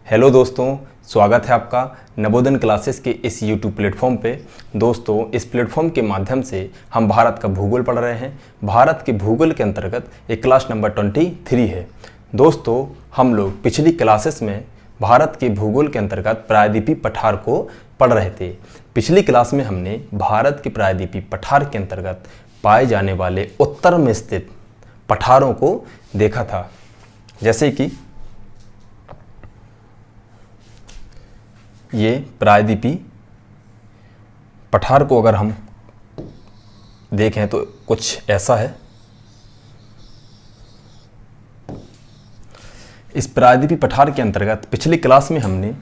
Hello दोस्तों, स्वागत है आपका नवोदन क्लासेस के इस यूट्यूब प्लेटफॉर्म पे। दोस्तों, इस प्लेटफॉर्म के माध्यम से हम भारत का भूगोल पढ़ रहे हैं। भारत के भूगोल के अंतर्गत एक क्लास नंबर 23 है। दोस्तों, हम लोग पिछली क्लासेस में भारत के भूगोल के अंतर्गत प्रायद्वीपीय पठार को पढ़ रहे थे। पिछली क्लास में हमने भारत के प्रायद्वीपीय पठार के अंतर्गत पाए जाने वाले उत्तर में स्थित पठारों को देखा था, जैसे कि ये प्रायद्वीपीय पठार को अगर हम देखें तो कुछ ऐसा है। इस प्रायद्वीपीय पठार के अंतर्गत पिछली क्लास में हमने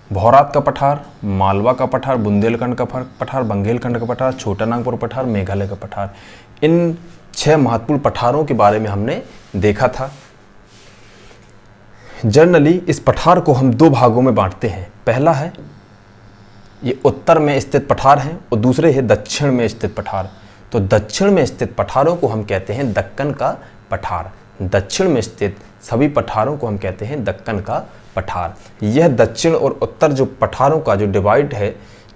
भौरात का पठार, मालवा का पठार, बुंदेलखंड का पठार, बंगेलखंड का पठार, छोटा नागपुर पठार, मेघालय का पठार, इन 6 महत्वपूर्ण पठारों के बारे में हमने देखा था। जनरली इस पठार को हम 2 भागों में बांटते हैं। पहला है ये उत्तर में स्थित पठार हैं और दूसरे है दक्षिण में स्थित पठार। तो दक्षिण में स्थित पठारों को हम कहते हैं दक्कन का पठार। दक्षिण में स्थित सभी पठारों को हम कहते हैं दक्कन का पठार। यह दक्षिण और उत्तर जो पठारों का जो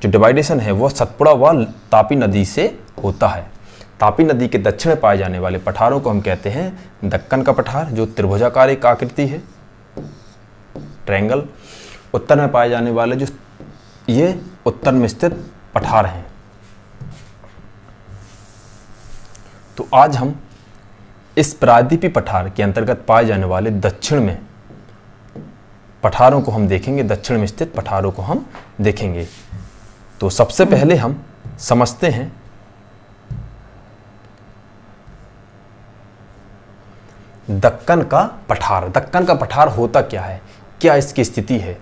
डिवाइडेशन है वह सतपुड़ा व तापी नदी से होता है। तापी नदी के दक्षिण में पाए जाने वाले पठारों को हम कहते हैं दक्कन का पठार, जो त्रिभुजाकार एक आकृति है, ट्रायंगल। उत्तर में पाए जाने वाले जो ये उत्तर में स्थित पठार हैं। तो आज हम इस प्रायद्वीपीय पठार के अंतर्गत पाए जाने वाले दक्षिण में पठारों को हम देखेंगे, दक्षिण में स्थित पठारों को हम देखेंगे। तो सबसे पहले हम समझते हैं दक्कन का पठार। दक्कन का पठार होता क्या है, क्या इसकी स्थिति है।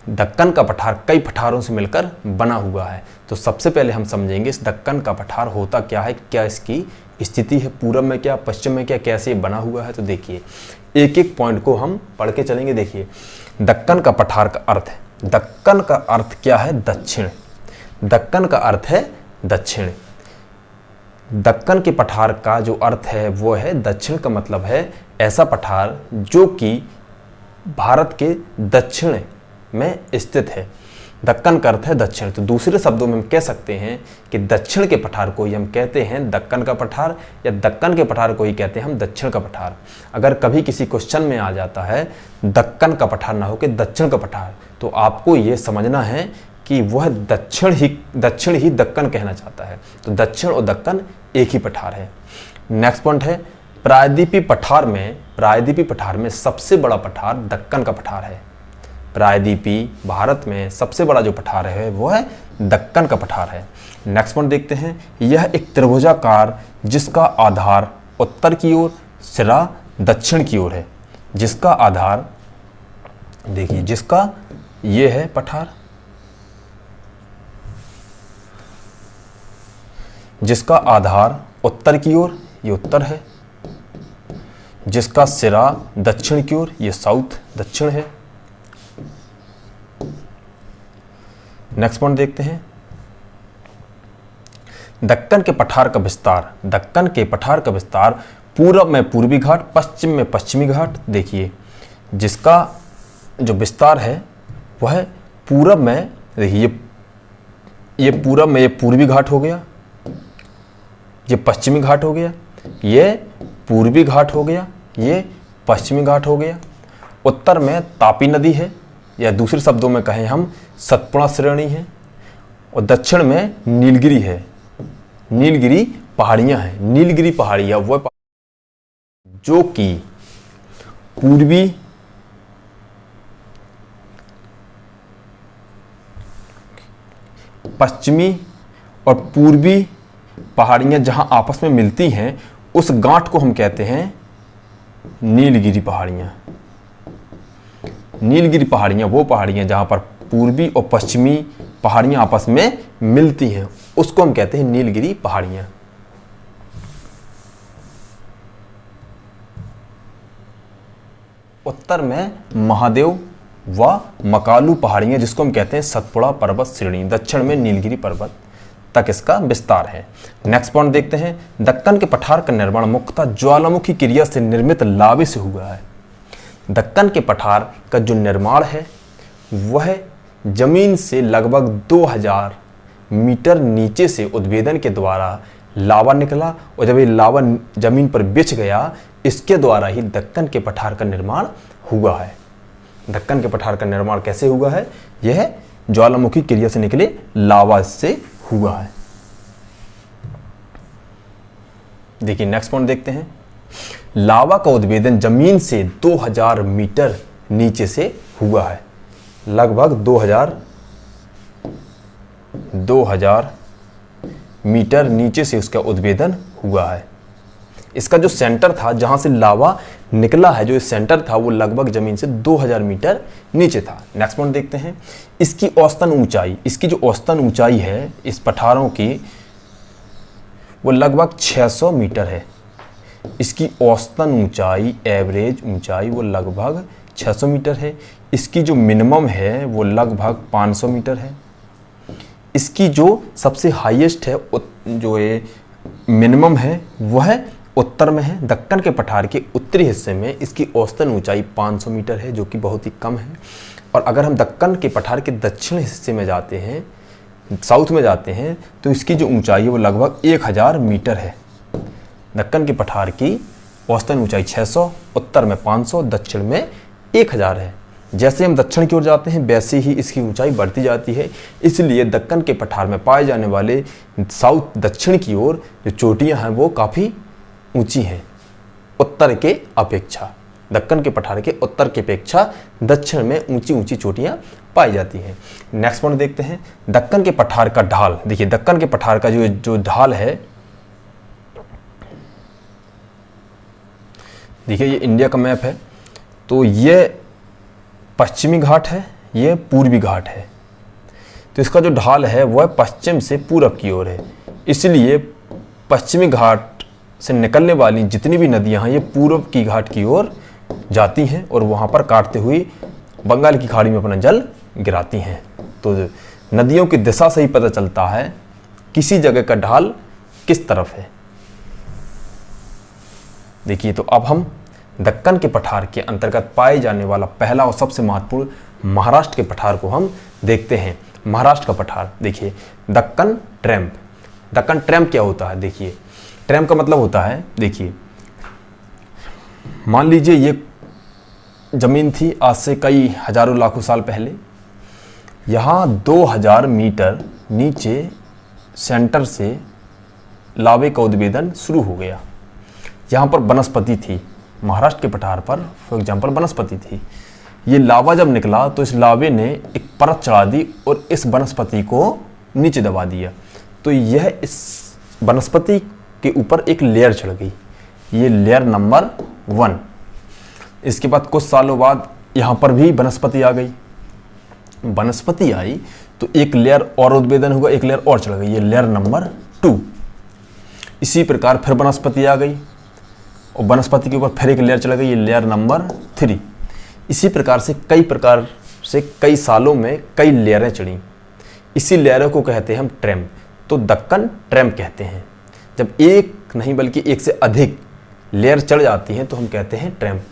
दक्कन का पठार कई पठारों से मिलकर बना हुआ है। तो सबसे पहले हम समझेंगे इस दक्कन का पठार होता क्या है, क्या इसकी स्थिति है, पूरब में क्या, पश्चिम में क्या, कैसे बना हुआ है। तो देखिए, एक एक पॉइंट को हम पढ़ के चलेंगे। देखिए, दक्कन का पठार का अर्थ है, दक्कन का अर्थ क्या है, दक्षिण। दक्कन का अर्थ है दक्षिण। दक्कन के पठार का जो अर्थ है वो है दक्षिण, का मतलब है ऐसा पठार जो कि भारत के दक्षिण में स्थित है। दक्कन का अर्थ है दक्षिण। तो दूसरे शब्दों में हम कह सकते हैं कि दक्षिण के पठार को ही हम कहते हैं दक्कन का पठार, या दक्कन के पठार को ही कहते हैं हम दक्षिण का पठार। अगर कभी किसी क्वेश्चन में आ जाता है दक्कन का पठार ना होकर दक्षिण का पठार, तो आपको ये समझना है कि वह दक्षिण ही दक्कन कहना चाहता है। तो दक्षिण और दक्कन एक ही पठार है। नेक्स्ट पॉइंट है प्रायद्वीपीय पठार में सबसे बड़ा पठार दक्कन का पठार है। प्रायद्वीपीय भारत में सबसे बड़ा जो पठार है वो है दक्कन का पठार है। नेक्स्ट पॉइंट देखते हैं, यह एक त्रिभुजाकार जिसका आधार उत्तर की ओर, सिरा दक्षिण की ओर है। जिसका आधार देखिए, जिसका ये है पठार, जिसका आधार उत्तर की ओर, ये उत्तर है। जिसका सिरा दक्षिण की ओर, ये साउथ दक्षिण है। नेक्स्ट पॉइंट देखते हैं, दक्कन के पठार का विस्तार। दक्कन के पठार का विस्तार पूरब में पूर्वी घाट, पश्चिम में पश्चिमी घाट। देखिए, जिसका जो विस्तार है वह पूरब में, देखिए ये पूरब में ये पूर्वी घाट हो गया, ये पश्चिमी घाट हो गया, ये पूर्वी घाट हो गया, ये पश्चिमी घाट हो गया। उत्तर में तापी नदी है, या दूसरे शब्दों में कहें हम सतपुड़ा श्रेणी है। और दक्षिण में नीलगिरी है, नीलगिरी पहाड़ियां हैं। नीलगिरी पहाड़ियां वह जो कि पूर्वी पश्चिमी और पूर्वी पहाड़ियां जहां आपस में मिलती हैं, उस गांठ को हम कहते हैं नीलगिरी पहाड़ियां। नीलगिरी पहाड़ियां वो पहाड़ियां जहां पर पूर्वी और पश्चिमी पहाड़ियां आपस में मिलती हैं, उसको हम कहते हैं नीलगिरी पहाड़ियां। उत्तर में महादेव व मकालू पहाड़ियां, जिसको हम कहते हैं सतपुड़ा पर्वत श्रेणी। दक्षिण में नीलगिरी पर्वत तक इसका विस्तार है। नेक्स्ट पॉइंट देखते हैं, दक्कन के पठार का निर्माण मुख्यतः ज्वालामुखी क्रिया से निर्मित लावे से हुआ है। दक्कन के पठार का जो निर्माण है वह जमीन से लगभग 2000 मीटर नीचे से उद्भेदन के द्वारा लावा निकला, और जब ये लावा जमीन पर बिछ गया, इसके द्वारा ही दक्कन के पठार का निर्माण हुआ है। दक्कन के पठार का निर्माण कैसे हुआ है? यह ज्वालामुखी क्रिया से निकले लावा से हुआ है। देखिए नेक्स्ट पॉइंट देखते हैं। लावा का उद्भेदन जमीन से 2000 मीटर नीचे से हुआ है। लगभग 2000 मीटर नीचे से उसका उद्भेदन हुआ है। इसका जो सेंटर था, जहां से लावा निकला है, जो इस सेंटर था वो लगभग जमीन से 2000 मीटर नीचे था। नेक्स्ट पॉइंट देखते हैं। इसकी औसतन ऊंचाई, इसकी जो औसतन ऊंचाई है इस पठारों की, वो लगभग 600 मीटर है। इसकी औसतन ऊंचाई, एवरेज ऊंचाई वो लगभग 600 मीटर है। इसकी जो मिनिमम है वो लगभग 500 मीटर है। इसकी जो सबसे हाईएस्ट है, जो ये मिनिमम है, वह उत्तर में है। दक्कन के पठार के उत्तरी हिस्से में इसकी औसतन ऊंचाई 500 मीटर है, जो कि बहुत ही कम है। और अगर हम दक्कन के पठार के दक्षिण हिस्से में जाते हैं, साउथ में जाते हैं, तो इसकी जो ऊंचाई है वो लगभग 1000 मीटर है। दक्कन के पठार की औसतन ऊंचाई 600, उत्तर में 500, दक्षिण में 1000 है। जैसे हम दक्षिण की ओर जाते हैं वैसे ही इसकी ऊंचाई बढ़ती जाती है। इसलिए दक्कन के पठार में पाए जाने वाले साउथ दक्षिण की ओर जो चोटियां हैं वो काफ़ी ऊंची हैं उत्तर के अपेक्षा। दक्कन के पठार के उत्तर की अपेक्षा दक्षिण में ऊंची ऊंची चोटियां पाई जाती हैं। नेक्स्ट पॉइंट देखते हैं। दक्कन के पठार का ढाल। देखिए दक्कन के पठार का जो ढाल है, देखिए ये इंडिया का मैप है, तो ये पश्चिमी घाट है, ये पूर्वी घाट है। तो इसका जो ढाल है वह पश्चिम से पूरब की ओर है। इसलिए पश्चिमी घाट से निकलने वाली जितनी भी नदियां हैं ये पूर्व की घाट की ओर जाती हैं और वहां पर काटते हुए बंगाल की खाड़ी में अपना जल गिराती हैं। तो नदियों की दिशा से ही पता चलता है किसी जगह का ढाल किस तरफ है। देखिए, तो अब हम दक्कन के पठार के अंतर्गत पाए जाने वाला पहला और सबसे महत्वपूर्ण महाराष्ट्र के पठार को हम देखते हैं। महाराष्ट्र का पठार देखिए, दक्कन ट्रैम्प। दक्कन ट्रैम्प क्या होता है? देखिए, ट्रैम्प का मतलब होता है, देखिए मान लीजिए ये जमीन थी आज से कई हजारों लाखों साल पहले। यहाँ 2000 मीटर नीचे सेंटर से लावे का उद्भेदन शुरू हो गया। यहाँ पर वनस्पति थी, महाराष्ट्र के पठार पर फॉर एग्जाम्पल वनस्पति थी। ये लावा जब निकला तो इस लावे ने एक परत चढ़ा दी और इस वनस्पति को नीचे दबा दिया। तो यह इस वनस्पति के ऊपर एक लेयर चढ़ गई, ये लेयर नंबर 1। इसके बाद कुछ सालों बाद यहाँ पर भी वनस्पति आ गई। वनस्पति आई तो एक लेयर और उद्भेदन हुआ, एक लेयर और चढ़ गई, ये लेयर नंबर 2। इसी प्रकार फिर वनस्पति आ गई और वनस्पति के ऊपर फिर एक लेयर चढ़ गई, ये लेयर नंबर 3। इसी प्रकार से कई सालों में कई लेयरें चढ़ी। इसी लेयरों को कहते हैं हम ट्रैम्प। तो दक्कन ट्रैम्प कहते हैं। जब एक नहीं बल्कि एक से अधिक लेयर चढ़ जाती हैं तो हम कहते हैं ट्रैम्प।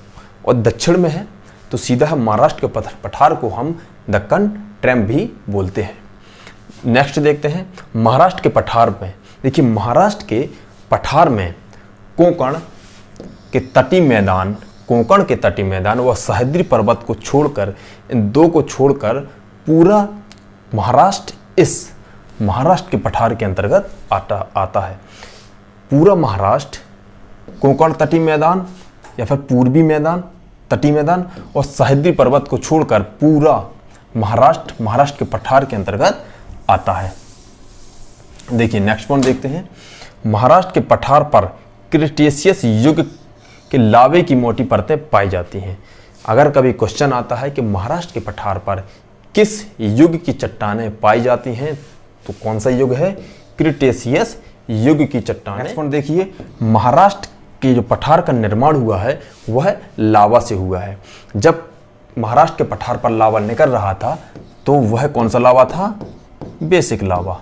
और दक्षिण में है तो सीधा महाराष्ट्र के पठार को हम दक्कन ट्रैम्प भी बोलते हैं। नेक्स्ट देखते हैं महाराष्ट्र के पठार में। देखिए, महाराष्ट्र के पठार में कोंकण के तटीय मैदान व सह्याद्री पर्वत को छोड़कर, इन दो को छोड़कर पूरा महाराष्ट्र इस महाराष्ट्र के पठार के अंतर्गत आता है। पूरा महाराष्ट्र कोंकण तटीय मैदान या फिर पूर्वी मैदान, तटीय मैदान और सह्याद्री पर्वत को छोड़कर पूरा महाराष्ट्र के पठार के अंतर्गत आता है। देखिए, नेक्स्ट पॉइंट देखते हैं। महाराष्ट्र के पठार पर क्रिटेशियस युग के लावे की मोटी परतें पाई जाती हैं। अगर कभी क्वेश्चन आता है कि महाराष्ट्र के पठार पर किस युग की चट्टानें पाई जाती हैं तो कौन सा युग है? क्रिटेशियस युग की चट्टानें। नेक्स्ट पॉइंट देखिए, महाराष्ट्र के जो पठार का निर्माण हुआ है वह लावा से हुआ है। जब महाराष्ट्र के पठार पर लावा निकल रहा था तो वह कौन सा लावा था? बेसिक लावा।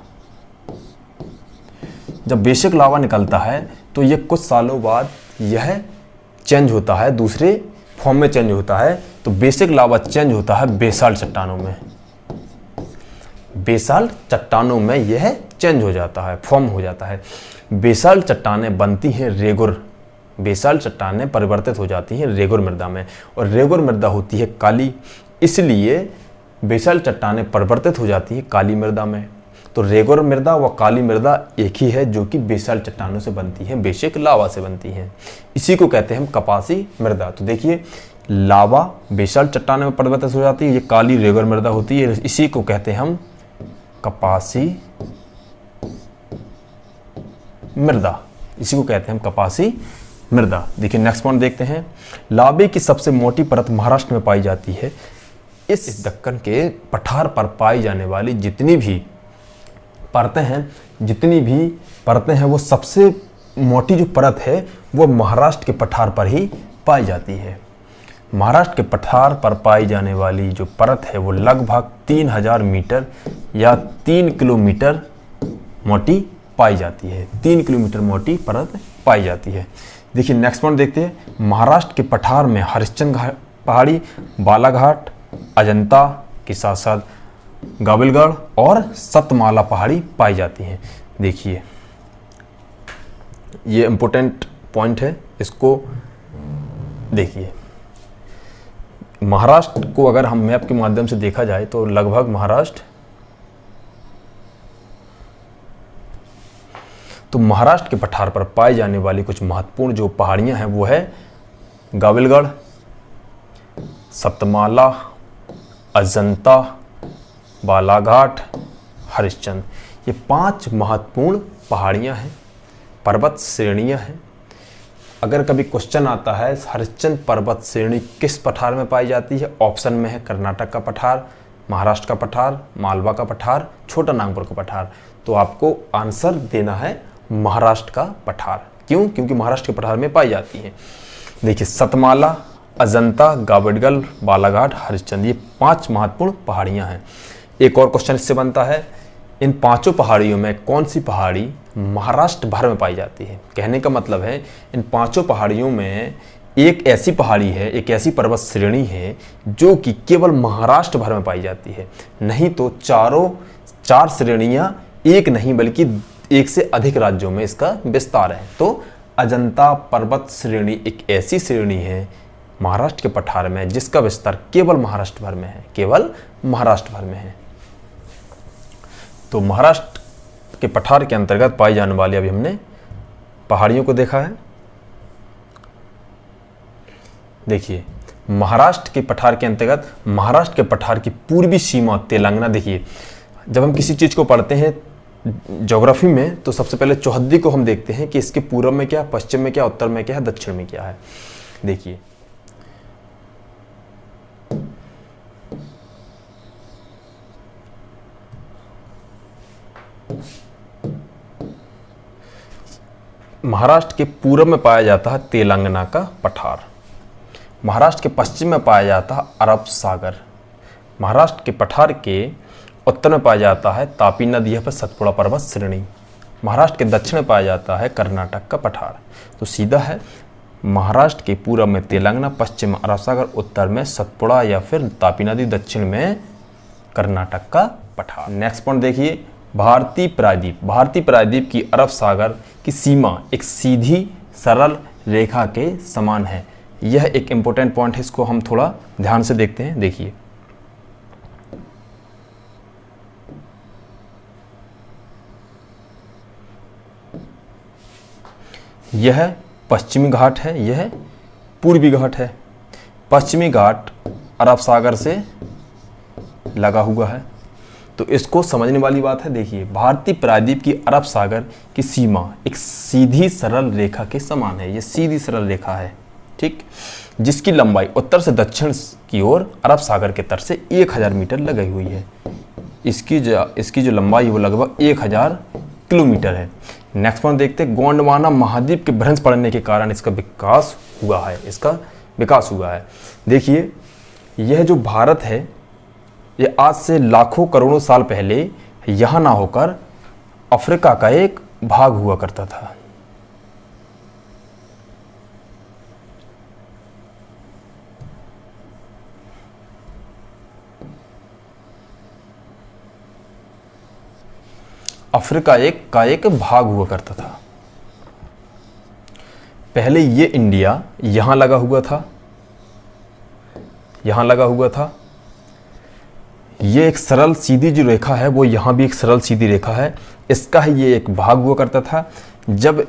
जब बेसिक लावा निकलता है तो यह कुछ सालों बाद यह चेंज होता है दूसरे फॉर्म में चेंज होता है, तो बेसिक लावा चेंज होता है बेसाल्ट चट्टानों में। बेसाल्ट चट्टानों में यह चेंज हो जाता है, फॉर्म हो जाता है। बेसाल्ट चट्टानें बनती हैं रेगुर, बेसाल्ट चट्टानें परिवर्तित हो जाती हैं रेगुर मृदा में, और रेगुर मृदा होती है काली, इसलिए बेसाल्ट चट्टानें परिवर्तित हो जाती है काली मृदा में। तो रेगुर मृदा व काली मृदा एक ही है जो कि बेसाल्ट चट्टानों से बनती है, बेसिक लावा से बनती है। इसी को कहते हैं हम कपासी मृदा। तो देखिए, लावा बेसाल्ट चट्टानों में परिवर्तित हो जाती है, ये काली रेगुर मृदा होती है, इसी को कहते हैं हम कपासी मृदा, इसी को कहते हैं हम कपासी मृदा। देखिए नेक्स्ट पॉइंट देखते हैं। लावे की सबसे मोटी परत महाराष्ट्र में पाई जाती है। इस दक्कन के पठार पर पाई जाने वाली जितनी भी परतें हैं वो सबसे मोटी जो परत है वो महाराष्ट्र के पठार पर ही पाई जाती है। महाराष्ट्र के पठार पर पाई जाने वाली जो परत है वो लगभग 3000 मीटर या 3 किलोमीटर मोटी पाई जाती है। 3 किलोमीटर मोटी परत पाई जाती है। देखिए नेक्स्ट पॉइंट देखते हैं। महाराष्ट्र के पठार में हरिश्चंद्र पहाड़ी, बालाघाट, अजंता के साथ साथ गाविलगढ़ और सतमाला पहाड़ी पाई जाती हैं। देखिए ये इंपॉर्टेंट पॉइंट है, इसको देखिए। महाराष्ट्र को अगर हम मैप के माध्यम से देखा जाए तो लगभग महाराष्ट्र के पठार पर पाई जाने वाली कुछ महत्वपूर्ण जो पहाड़ियां हैं वो है गाविलगढ़, सतमाला, अजंता, बालाघाट, हरिश्चंद्र। ये 5 महत्वपूर्ण पहाड़ियां हैं, पर्वत श्रेणियां हैं। अगर कभी क्वेश्चन आता है हरिश्चंद्र पर्वत श्रेणी किस पठार में पाई जाती है, ऑप्शन में है कर्नाटक का पठार, महाराष्ट्र का पठार, मालवा का पठार, छोटा नागपुर का पठार, तो आपको आंसर देना है महाराष्ट्र का पठार। क्यों? क्योंकि महाराष्ट्र के पठार में पाई जाती है। देखिए सतमाला, अजंता, गाविलगढ़, बालाघाट, हरिश्चंद्र, ये 5 महत्वपूर्ण पहाड़ियां हैं। एक और क्वेश्चन इससे बनता है, इन 5 पहाड़ियों में कौन सी पहाड़ी महाराष्ट्र भर में पाई जाती है? कहने का मतलब है इन 5 पहाड़ियों में एक ऐसी पहाड़ी है, एक ऐसी पर्वत श्रेणी है जो कि केवल महाराष्ट्र भर में पाई जाती है, नहीं तो 4 श्रेणियां एक नहीं बल्कि 1 से अधिक राज्यों में इसका विस्तार है। तो अजंता पर्वत श्रेणी एक ऐसी श्रेणी है महाराष्ट्र के पठार में जिसका विस्तार केवल महाराष्ट्र भर में है, केवल महाराष्ट्र भर में है। तो महाराष्ट्र के पठार के अंतर्गत पाई जाने वाली अभी हमने पहाड़ियों को देखा है। देखिए महाराष्ट्र के पठार के अंतर्गत महाराष्ट्र के पठार की पूर्वी सीमा तेलंगाना। देखिए जब हम किसी चीज को पढ़ते हैं ज्योग्राफी में तो सबसे पहले चौहद्दी को हम देखते हैं कि इसके पूर्व में क्या, पश्चिम में क्या, उत्तर में क्या है, दक्षिण में क्या है। देखिए महाराष्ट्र के पूर्व में पाया जाता है तेलंगाना का पठार, महाराष्ट्र के पश्चिम में पाया जाता है अरब सागर, महाराष्ट्र के पठार के उत्तर में पाया जाता है तापी नदी पर सतपुड़ा पर्वत श्रेणी, महाराष्ट्र के दक्षिण में पाया जाता है कर्नाटक का पठार। तो सीधा है महाराष्ट्र के पूर्व में तेलंगाना, पश्चिम में अरब सागर, उत्तर में सतपुड़ा या फिर तापी नदी, दक्षिण में कर्नाटक का पठार। नेक्स्ट पॉइंट देखिए भारतीय प्रायद्वीप। भारतीय प्रायद्वीप की अरब सागर की सीमा एक सीधी सरल रेखा के समान है। यह एक इंपॉर्टेंट पॉइंट है, इसको हम थोड़ा ध्यान से देखते हैं। देखिए यह पश्चिमी घाट है, यह पूर्वी घाट है। पश्चिमी घाट अरब सागर से लगा हुआ है, तो इसको समझने वाली बात है। देखिए भारतीय प्रायद्वीप की अरब सागर की सीमा एक सीधी सरल रेखा के समान है, यह सीधी सरल रेखा है, ठीक, जिसकी लंबाई उत्तर से दक्षिण की ओर अरब सागर के तट से 1000 मीटर लगी हुई है। इसकी जो लंबाई है वो लगभग 1000 किलोमीटर है। नेक्स्ट पॉइंट देखते हैं गोंडवाना महाद्वीप के भ्रंश पड़ने के कारण इसका विकास हुआ है। देखिए यह जो भारत है ये आज से लाखों करोड़ों साल पहले यहाँ ना होकर अफ्रीका का एक भाग हुआ करता था। अफ्रीका एक भाग हुआ करता था। पहले ये इंडिया यहां लगा हुआ था, यहां लगा हुआ था। ये एक सरल सीधी जो रेखा है वो यहां भी एक सरल सीधी रेखा है, इसका ही ये एक भाग हुआ करता था। जब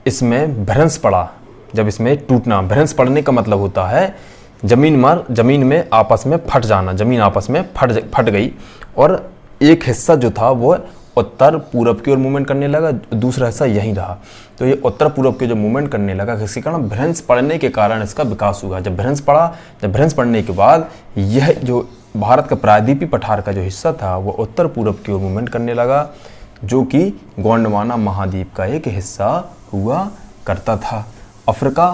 इसमें भ्रंश पड़ा, जब इसमें टूटना, भ्रंश पड़ने का मतलब होता है जमीन में आपस में फट जाना, जमीन आपस में फट गई और एक हिस्सा जो था वो उत्तर पूरब की ओर मूवमेंट करने लगा, दूसरा हिस्सा यहीं रहा। तो ये उत्तर पूरब के जो मूवमेंट करने लगा, किसी कारण भ्रंश पड़ने के कारण इसका विकास हुआ। जब भ्रंश पड़ने के बाद यह जो भारत का प्रायद्वीपीय पठार का जो हिस्सा था वो उत्तर पूरब की ओर मूवमेंट करने लगा, जो कि गोंडवाना महाद्वीप का एक हिस्सा हुआ करता था। अफ्रीका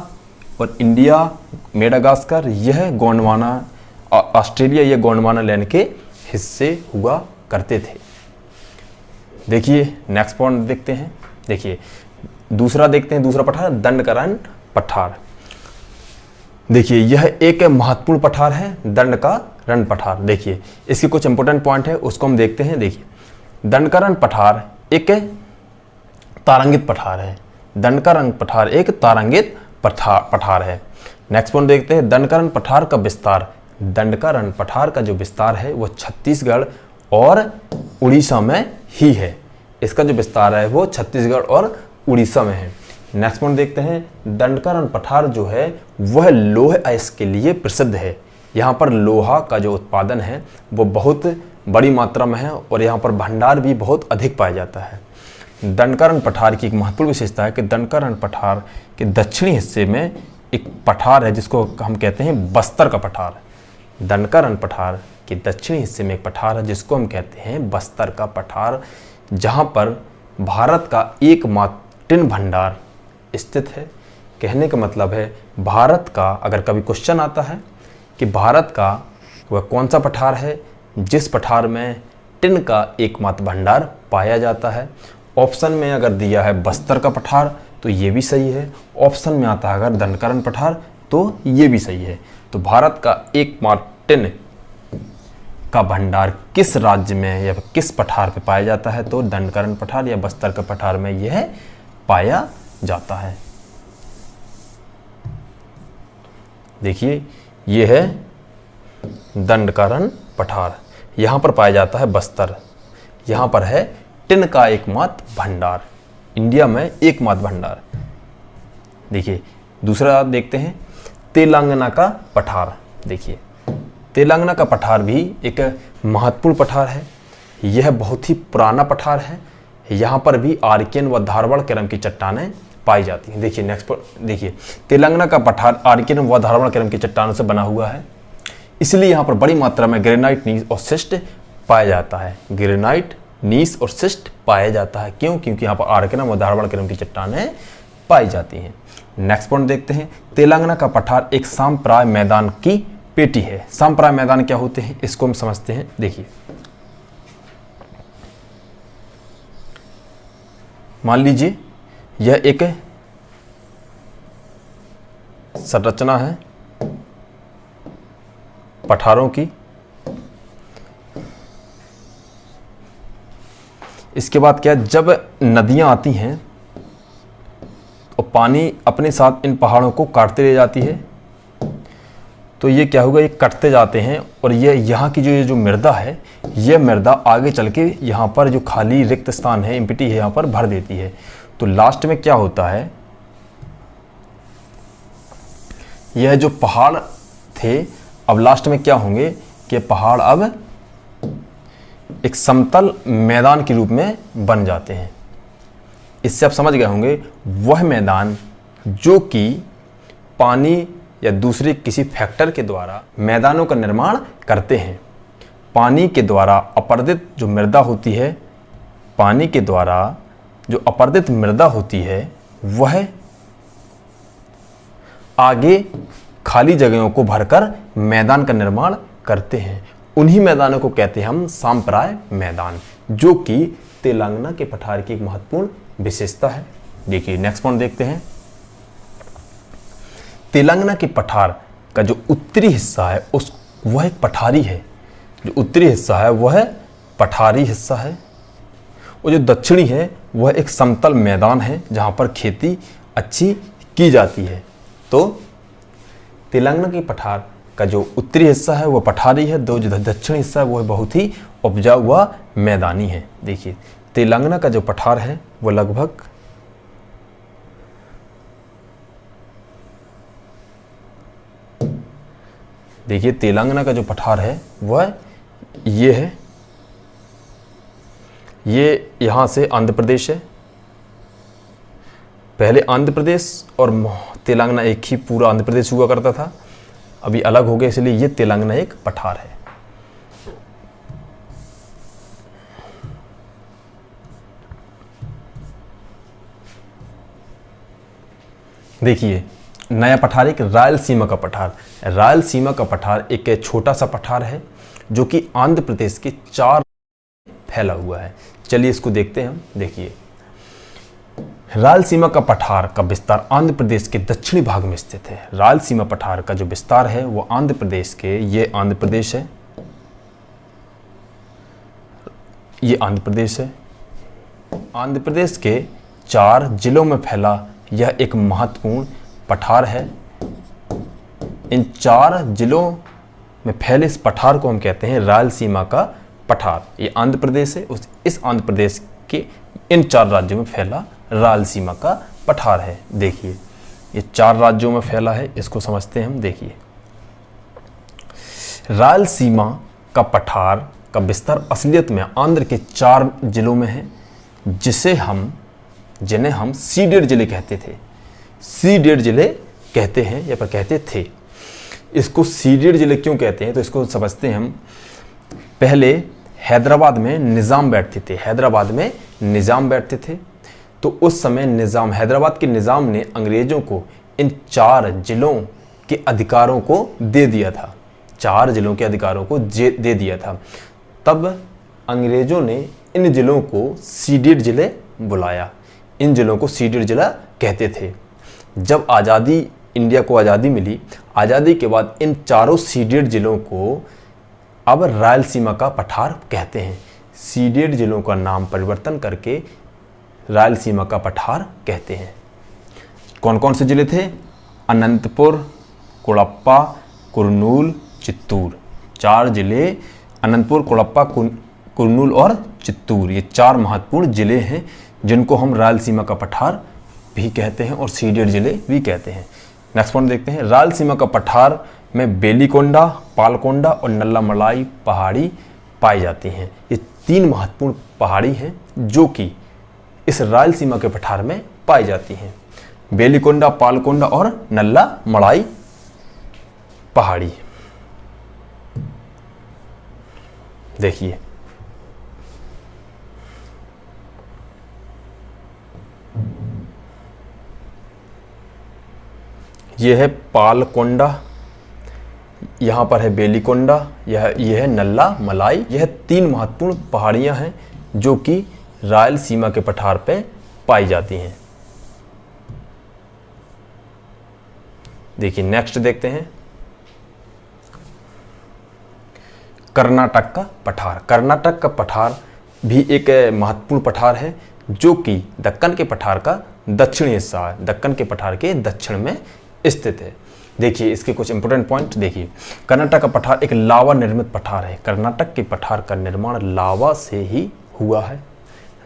और इंडिया, मेडागास्कर, यह गोंडवाना, ऑस्ट्रेलिया, यह गोंडवाना लैंड के हिस्से हुआ करते थे। देखिए नेक्स्ट पॉइंट देखते हैं। देखिए दूसरा देखते हैं, दूसरा पठार दंडकारण्य पठार। देखिए यह एक महत्वपूर्ण पठार है, दंडकारण्य पठार। देखिए इसके कुछ इंपॉर्टेंट पॉइंट है, उसको हम देखते हैं। देखिए दंडकारण्य पठार एक तारांकित पठार है, दंडकारण्य पठार एक तारांकित पठार है। नेक्स्ट पॉइंट देखते हैं, दंडकारण्य पठार का विस्तार। दंडकारण्य पठार का जो विस्तार है वो छत्तीसगढ़ और उड़ीसा में ही है। इसका जो विस्तार है वो छत्तीसगढ़ और उड़ीसा में है। नेक्स्ट पॉइंट देखते हैं, दंडकारण्य पठार जो है वह लोह अयस्क के लिए प्रसिद्ध है। यहाँ पर लोहा का जो उत्पादन है वो बहुत बड़ी मात्रा में है और यहाँ पर भंडार भी बहुत अधिक पाया जाता है। दंडकारण्य पठार की एक महत्वपूर्ण विशेषता है कि दंडकारण्य पठार के दक्षिणी हिस्से में एक पठार है जिसको हम कहते हैं बस्तर का पठार। दंडकारण्य पठार के दक्षिणी हिस्से में एक पठार है जिसको हम कहते हैं बस्तर का पठार, जहाँ पर भारत का एकमात्र टिन भंडार स्थित है। कहने का मतलब है भारत का, अगर कभी क्वेश्चन आता है कि भारत का वह कौन सा पठार है जिस पठार में टिन का एकमात्र भंडार पाया जाता है, ऑप्शन में अगर दिया है बस्तर का पठार तो ये भी सही है, ऑप्शन में आता है अगर दंडकारण्य पठार तो ये भी सही है। तो भारत का एकमात्र टिन का भंडार किस राज्य में या किस पठार पे पाया जाता है, तो दंडकारण्य पठार या बस्तर का पठार में यह पाया जाता है। देखिए यह है दंडकारण्य पठार, यहाँ पर पाया जाता है बस्तर, यहाँ पर है टिन का एकमात्र भंडार, इंडिया में एकमात्र भंडार। देखिए दूसरा देखते हैं, तेलंगाना का पठार। देखिए तेलंगाना का पठार भी एक महत्वपूर्ण पठार है, यह बहुत ही पुराना पठार है। यहाँ पर भी आर्कियन व धारवाड़ क्रम की चट्टानें पाई जाती हैं। देखिए नेक्स्ट देखिए, तेलंगाना का पठार आर्कियन व धारवाड़ क्रम की चट्टानों से बना हुआ है, इसलिए यहाँ पर बड़ी मात्रा में ग्रेनाइट, नीस और शिस्ट पाया जाता है। ग्रेनाइट, नीस और शिस्ट पाया जाता है, क्यों? क्योंकि यहाँ पर आर्कियन व धारवाड़ क्रम की चट्टानें पाई जाती हैं। नेक्स्ट पॉइंट देखते हैं, तेलंगाना का पठार एक साम्प्राय मैदान की पेटी है। साम्प्राय मैदान क्या होते हैं इसको हम समझते हैं। देखिए मान लीजिए यह एक संरचना है पठारों की, इसके बाद क्या, जब नदियां आती हैं तो पानी अपने साथ इन पहाड़ों को काटते ले जाती है, तो ये क्या होगा, ये कटते जाते हैं और ये यहाँ की जो मृदा है, ये मृदा आगे चल के यहाँ पर जो खाली रिक्त स्थान है, एम्प्टी है, यहाँ पर भर देती है। तो लास्ट में क्या होता है, यह जो पहाड़ थे अब लास्ट में क्या होंगे कि पहाड़ अब एक समतल मैदान के रूप में बन जाते हैं। इससे आप समझ गए होंगे, वह मैदान जो कि पानी या दूसरे किसी फैक्टर के द्वारा मैदानों का निर्माण करते हैं। पानी के द्वारा अपर्दित जो मृदा होती है, पानी के द्वारा जो अपर्दित मृदा होती है वह आगे खाली जगहों को भरकर मैदान का निर्माण करते हैं। उन्हीं मैदानों को कहते हैं हम साम्प्राय मैदान, जो कि तेलंगाना के पठार की एक महत्वपूर्ण विशेषता है। देखिए नेक्स्ट पॉइंट देखते हैं, तेलंगाना के पठार का जो उत्तरी हिस्सा है वह एक पठारी है। जो उत्तरी हिस्सा है वह पठारी हिस्सा है और जो दक्षिणी है वह एक समतल मैदान है जहाँ पर खेती अच्छी की जाती है। तो तेलंगाना की पठार का जो उत्तरी हिस्सा है वह पठारी है, जो दक्षिणी हिस्सा है वह बहुत ही उपजाऊ व मैदानी है। देखिए तेलंगाना का जो पठार है वह लगभग देखिए तेलंगाना का जो पठार है वह ये है, ये यहाँ से आंध्र प्रदेश है। पहले आंध्र प्रदेश और तेलंगाना एक ही पूरा आंध्र प्रदेश हुआ करता था, अभी अलग हो गया, इसलिए ये तेलंगाना एक पठार है। देखिए नया पठार एक रायलसीमा का पठार। रायलसीमा का पठार एक छोटा सा पठार है जो कि आंध्र प्रदेश के 4 फैला हुआ है। चलिए इसको देखते हैं हम। देखिए रायलसीमा का पठार का विस्तार आंध्र प्रदेश के दक्षिणी भाग में स्थित है। रायलसीमा पठार का जो विस्तार है वो आंध्र प्रदेश के, ये आंध्र प्रदेश है, ये आंध्र प्रदेश है। आंध्र प्रदेश के 4 जिलों में फैला यह एक महत्वपूर्ण पठार है। इन 4 जिलों में फैले इस पठार को हम कहते हैं रायलसीमा का पठार। ये आंध्र प्रदेश है, इस आंध्र प्रदेश के इन 4 राज्यों में फैला रायलसीमा का पठार है। देखिए ये 4 राज्यों में फैला है, इसको समझते हैं हम। देखिए रायलसीमा का पठार का विस्तार असलियत में आंध्र के 4 जिलों में है, जिन्हें हम सीडेड जिले कहते थे। सीडेड जिले कहते हैं या पर कहते थे। इसको सीडेड जिले क्यों कहते हैं तो इसको समझते हैं हम। पहले हैदराबाद में निज़ाम बैठते थे, हैदराबाद में निज़ाम बैठते थे, तो उस समय निज़ाम, हैदराबाद के निज़ाम ने अंग्रेज़ों को इन 4 जिलों के अधिकारों को दे दिया था, 4 जिलों के अधिकारों को दे दिया था। तब अंग्रेज़ों ने इन जिलों को सीडेड जिले बुलाया, इन जिलों को सीडेड जिला कहते थे। जब इंडिया को आज़ादी मिली, आज़ादी के बाद इन 4 सीडेड जिलों को अब रायलसीमा का पठार कहते हैं। सीडेड जिलों का नाम परिवर्तन करके रायलसीमा का पठार कहते हैं। कौन कौन से जिले थे? अनंतपुर, कोडप्पा, कुर्नूल, चित्तूर। 4 जिले अनंतपुर, कोडप्पा, कुर्नूल और चित्तूर, ये 4 महत्वपूर्ण जिले हैं जिनको हम रायलसीमा का पठार भी कहते हैं और सीडेड जिले भी कहते हैं। नेक्स्ट पॉइंट देखते हैं। रायलसीमा का पठार में बेलीकोंडा, पालकोंडा और नल्लामलाई पहाड़ी पाई जाती हैं। ये 3 महत्वपूर्ण पहाड़ी हैं जो कि इस रायलसीमा के पठार में पाई जाती हैं। बेलीकोंडा, पालकोंडा और नल्लामलाई पहाड़ी। देखिए यह है पालकोंडा, यहाँ पर है बेलीकोंडा, यह है नल्लामलाई। यह 3 महत्वपूर्ण पहाड़ियाँ हैं जो कि रायलसीमा के पठार पे पाई जाती हैं। देखिए नेक्स्ट देखते हैं कर्नाटक का पठार। कर्नाटक का पठार भी एक महत्वपूर्ण पठार है जो कि दक्कन के पठार का दक्षिणी हिस्सा है, दक्कन के पठार के दक्षिण में स्थित है। देखिए इसके कुछ इंपॉर्टेंट पॉइंट देखिए। कर्नाटक का पठार एक लावा निर्मित पठार है। कर्नाटक के पठार का निर्माण लावा से ही हुआ है।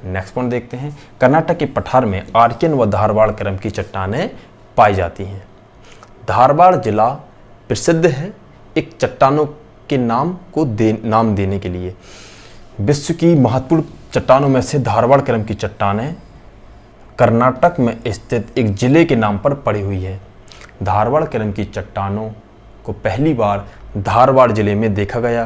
नेक्स्ट पॉइंट देखते हैं। कर्नाटक के पठार में आर्यन व धारवाड़ क्रम की चट्टानें पाई जाती हैं। धारवाड़ जिला प्रसिद्ध है एक चट्टानों के नाम देने के लिए। विश्व की महत्वपूर्ण चट्टानों में से धारवाड़ क्रम की चट्टानें कर्नाटक में स्थित एक जिले के नाम पर पड़ी हुई है। धारवाड़ क्रम की चट्टानों को पहली बार धारवाड़ जिले में देखा गया।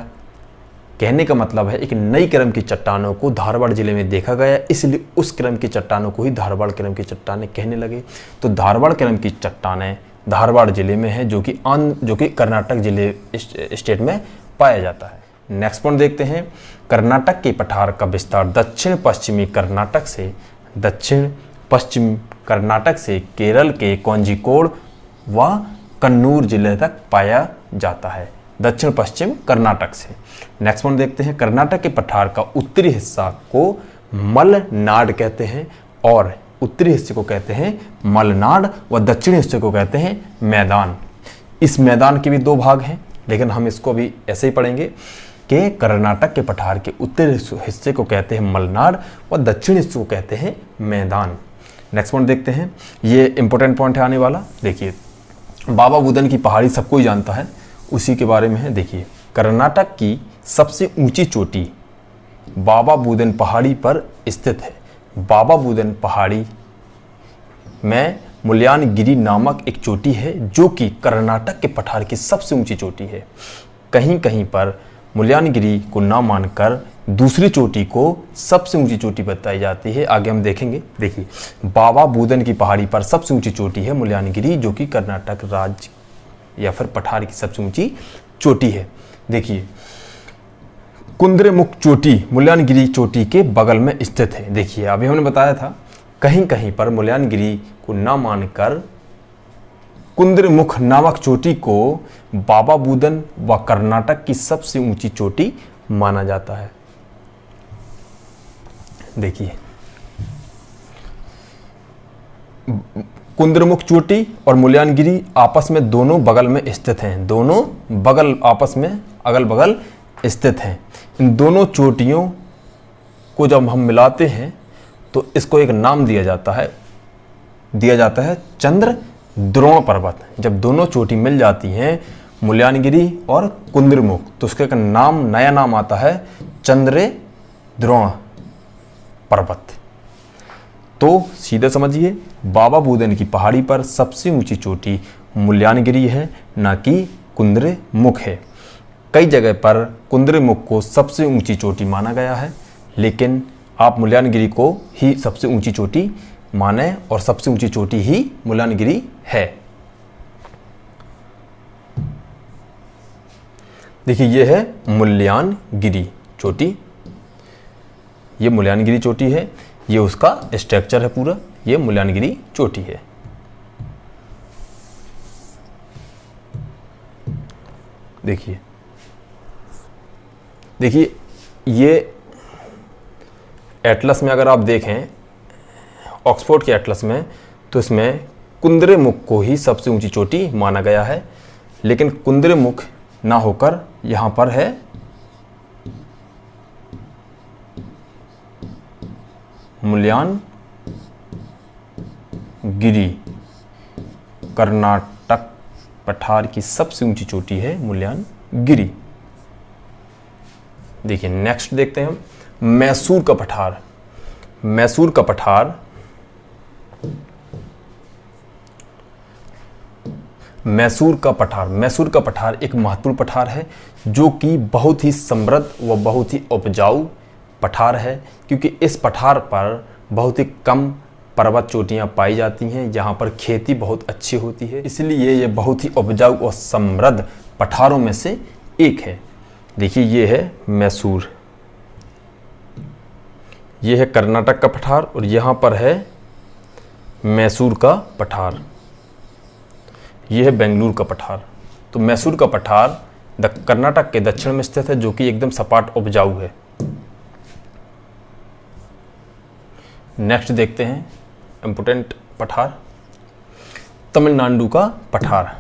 कहने का मतलब है एक नई क्रम की चट्टानों को धारवाड़ जिले में देखा गया, इसलिए उस क्रम की चट्टानों को ही धारवाड़ क्रम की चट्टानें कहने लगे। तो धारवाड़ क्रम की चट्टानें धारवाड़ जिले में है जो कि कर्नाटक जिले स्टेट में पाया जाता है। नेक्स्ट पॉइंट देखते हैं। कर्नाटक के पठार का विस्तार दक्षिण पश्चिम कर्नाटक से केरल के कोझिकोड व कन्नूर जिले तक पाया जाता है। दक्षिण पश्चिम कर्नाटक से। नेक्स्ट वन देखते हैं, कर्नाटक के पठार का उत्तरी हिस्सा को मलनाड कहते हैं और उत्तरी हिस्से को कहते हैं मलनाड व दक्षिणी हिस्से को कहते हैं मैदान। इस मैदान के भी दो भाग हैं, लेकिन हम इसको भी ऐसे ही पढ़ेंगे कि कर्नाटक के पठार के उत्तरी हिस्से को कहते हैं मलनाड और दक्षिणी हिस्से को कहते हैं मैदान। नेक्स्ट पॉइंट देखते हैं, ये इंपॉर्टेंट पॉइंट है आने वाला। देखिए, बाबा बुदन की पहाड़ी सबको ही जानता है, उसी के बारे में है। देखिए, कर्नाटक की सबसे ऊंची चोटी बाबा बुदन पहाड़ी पर स्थित है। बाबा बुदन पहाड़ी में मुल्यानगिरी नामक एक चोटी है जो कि कर्नाटक के पठार की सबसे ऊंची चोटी है। कहीं कहीं पर मुल्यानगिरी को ना मानकर दूसरी चोटी को सबसे ऊंची चोटी बताई जाती है, आगे हम देखेंगे। देखिए, बाबा बुदन की पहाड़ी पर सबसे ऊंची चोटी है मुल्यानगिरी, जो कि कर्नाटक राज्य या फिर पठार की सबसे ऊंची चोटी है। देखिए, कुंद्रेमुख चोटी मुल्यानगिरी चोटी के बगल में स्थित है। देखिए, अभी हमने बताया था कहीं कहीं पर मुल्यानगिरी को ना मानकर कुंद्रमुख नामक चोटी को बाबा बुदन व कर्नाटक की सबसे ऊंची चोटी माना जाता है। देखिए, कुंद्रमुख चोटी और मुल्यानगिरी आपस में दोनों बगल में स्थित हैं, दोनों बगल आपस में अगल बगल स्थित हैं। इन दोनों चोटियों को जब हम मिलाते हैं तो इसको एक नाम दिया जाता है चंद्र द्रोण पर्वत। जब दोनों चोटी मिल जाती हैं मुल्यानगिरी और कुंद्रमुख, तो उसका एक नया नाम आता है चंद्र द्रोण पर्वत। तो सीधे समझिए, बाबा बुदन की पहाड़ी पर सबसे ऊंची चोटी मुल्यानगिरी है, ना कि कुंद्रमुख है। कई जगह पर कुंद्रमुख को सबसे ऊंची चोटी माना गया है, लेकिन आप मुल्यानगिरी को ही सबसे ऊंची चोटी माने और सबसे ऊंची चोटी ही मुल्यानगिरी है। देखिए, यह है मुल्यानगिरी चोटी, ये मुल्यानगिरी चोटी है, ये उसका स्ट्रक्चर है पूरा, ये मुल्यानगिरी चोटी है। देखिए, ये एटलस में अगर आप देखें, ऑक्सफोर्ड के एटलस में, तो इसमें कुंद्रमुख को ही सबसे ऊंची चोटी माना गया है, लेकिन कुंद्रमुख ना होकर यहां पर है मुल्यानगिरी। कर्नाटक पठार की सबसे ऊंची चोटी है मुल्यानगिरी। देखिए, नेक्स्ट देखते हैं हम मैसूर का पठार। मैसूर का पठार एक महत्वपूर्ण पठार है, जो कि बहुत ही समृद्ध व बहुत ही उपजाऊ पठार है, क्योंकि इस पठार पर बहुत ही कम पर्वत चोटियां पाई जाती हैं, जहां पर खेती बहुत अच्छी होती है, इसलिए ये बहुत ही उपजाऊ और समृद्ध पठारों में से एक है। देखिए, ये है मैसूर, ये है कर्नाटक का पठार और यहाँ पर है मैसूर का पठार, ये है बेंगलुरु का पठार। तो मैसूर का पठार कर्नाटक के दक्षिण में स्थित है, जो कि एकदम सपाट उपजाऊ है। नेक्स्ट देखते हैं इंपोर्टेंट पठार, तमिलनाडु का पठार।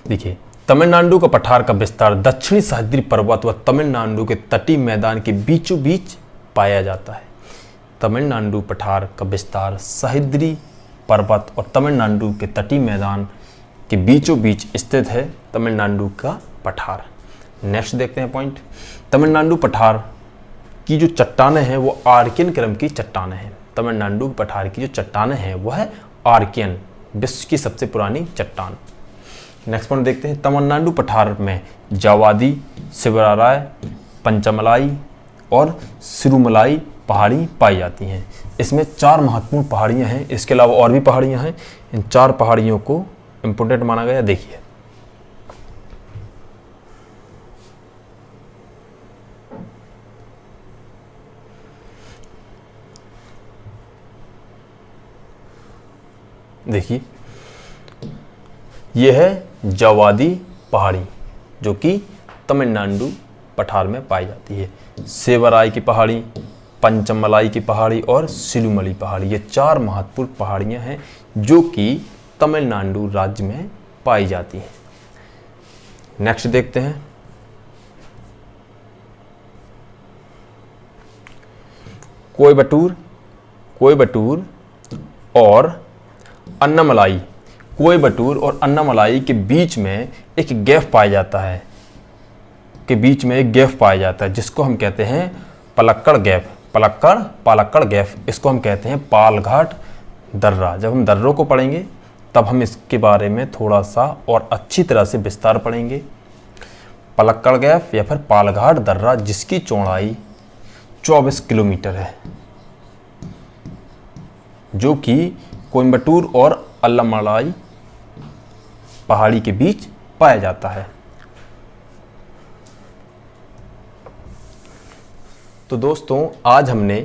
देखिए, तमिलनाडु का पठार का विस्तार दक्षिणी सह्याद्री पर्वत व तमिलनाडु के तटीय मैदान के बीचों बीच पाया जाता है। तमिलनाडु पठार का विस्तार सह्याद्री पर्वत और तमिलनाडु के तटीय मैदान के बीचों बीच स्थित है तमिलनाडु का पठार। नेक्स्ट देखते हैं पॉइंट, तमिलनाडु पठार की जो चट्टानें हैं वो आर्कियन क्रम की चट्टानें हैं। तमिलनाडु पठार की जो चट्टानें हैं वह है आर्कियन, विश्व की सबसे पुरानी चट्टान। नेक्स्ट पॉइंट देखते हैं, तमिलनाडु पठार में जावादी, शिवराराय, पंचमलाई और सिरुमलाई पहाड़ी पाई जाती हैं। इसमें 4 महत्वपूर्ण पहाड़ियां हैं, इसके अलावा और भी पहाड़ियां हैं। इन 4 पहाड़ियों को इंपोर्टेंट माना गया। देखिए, यह है जावादी पहाड़ी जो कि तमिलनाडु पठार में पाई जाती है। सेवराई की पहाड़ी, पंचमलाई की पहाड़ी और सिलुमली पहाड़ी, ये 4 महत्वपूर्ण पहाड़ियाँ हैं जो कि तमिलनाडु राज्य में पाई जाती हैं। नेक्स्ट देखते हैं, कोयबटूर, कोयबटूर और अन्नामलाई, कोयबटूर और अन्नामलाई के बीच में एक गैप पाया जाता है, जिसको हम कहते हैं पलक्कड़ गैप, पालक्कड़ गैप, इसको हम कहते हैं पालघाट दर्रा। जब हम दर्रों को पढ़ेंगे तब हम इसके बारे में थोड़ा सा और अच्छी तरह से विस्तार पढ़ेंगे। पलक्कड़ गैप या फिर पालघाट दर्रा, जिसकी चौड़ाई 24 किलोमीटर है, जो कि कोयंबटूर और अन्नामलाई पहाड़ी के बीच पाया जाता है। तो दोस्तों, आज हमने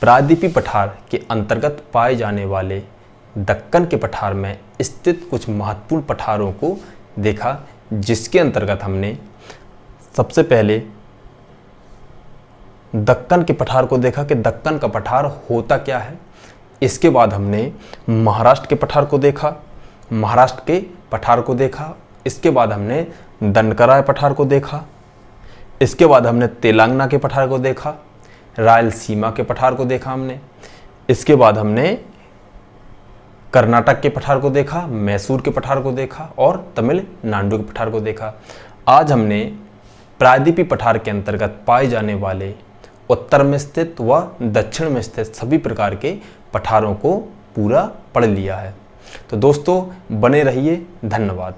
प्रायद्वीपीय पठार के अंतर्गत पाए जाने वाले दक्कन के पठार में स्थित कुछ महत्वपूर्ण पठारों को देखा, जिसके अंतर्गत हमने सबसे पहले दक्कन के पठार को देखा कि दक्कन का पठार होता क्या है। इसके बाद हमने महाराष्ट्र के पठार को देखा, इसके बाद हमने दनकराय पठार को देखा, इसके बाद हमने तेलंगाना के पठार को देखा, रायलसीमा के पठार को देखा हमने, इसके बाद हमने कर्नाटक के पठार को देखा, मैसूर के पठार को देखा और तमिलनाडु के पठार को देखा। आज हमने प्रायद्वीपीय पठार के अंतर्गत पाए जाने वाले उत्तर में स्थित व दक्षिण में स्थित सभी प्रकार के पठारों को पूरा पढ़ लिया है। तो दोस्तों, बने रहिए। धन्यवाद।